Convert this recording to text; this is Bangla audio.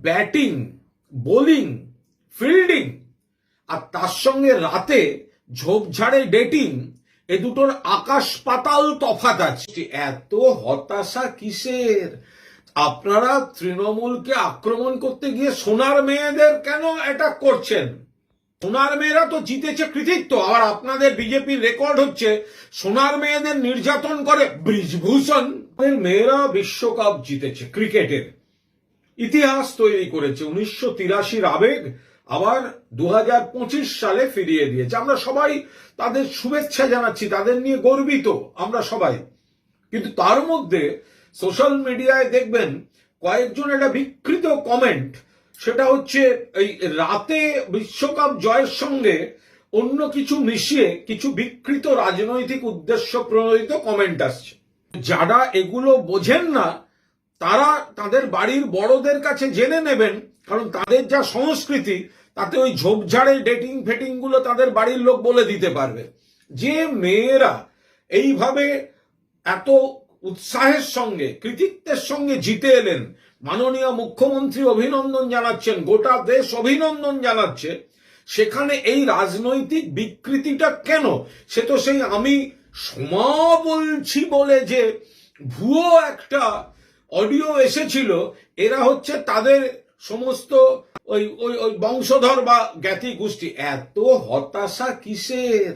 ব্যাটিং, বোলিং, ফিল্ডিং আর তার সঙ্গে রাতে ঝোপঝাড়ে ডেটিং, এ দুটোর আকাশ পাতাল তফাৎ আছে। এত হতাশা কিসের? আপনারা তৃণমূলকে আক্রমণ করতে গিয়ে সোনার মেয়েদের কেন অ্যাটাক করছেন? সোনার মেয়েরা তো জিতেছে কৃতিত্ব। আবার আপনাদের বিজেপির রেকর্ড হচ্ছে সোনার মেয়েদের নির্যাতন করে ব্রিজভূষণ। মেয়েরা বিশ্বকাপ জিতেছে, ক্রিকেটের ইতিহাস তৈরি করেছে। 1983 আবেগ আবার 2025 সালে ফিরিয়ে দিয়েছে। আমরা সবাই তাদের শুভেচ্ছা জানাচ্ছি, তাদের নিয়ে গর্বিত আমরা সবাই। কিন্তু তার মধ্যে সোশ্যাল মিডিয়ায় দেখবেন কয়েকজন একটা বিকৃত কমেন্ট, সেটা হচ্ছে এই রাতে বিশ্বকাপ জয়ের সঙ্গে অন্য কিছু মিশিয়ে কিছু বিকৃত রাজনৈতিক উদ্দেশ্য প্রণোদিত কমেন্ট আসছে। যারা এগুলো বোঝেন না তারা তাদের বাড়ির বড়দের কাছে জেনে নেবেন, কারণ তাদের যা সংস্কৃতি তাতে ওই ঝোপঝাড়ে ডেটিং ফেটিং গুলো তাদের বাড়ির লোক বলে দিতে পারবে। যে মেয়েরা এইভাবে এত উৎসাহের সঙ্গে কৃতিত্বের সঙ্গে জিতে এলেন, মাননীয় মুখ্যমন্ত্রী অভিনন্দন জানাচ্ছেন, গোটা দেশ অভিনন্দন জানাচ্ছে, সেখানে এই রাজনৈতিক বিকৃতিটা কেন? সে তো সেই আমি সমা বলছি বলে যে ভুয়ো একটা অডিও এসেছিল, এরা হচ্ছে তাদের সমস্ত ওই ওই ওই বংশধর বা জ্ঞাতি গোষ্ঠী। এত হতাশা কিসের?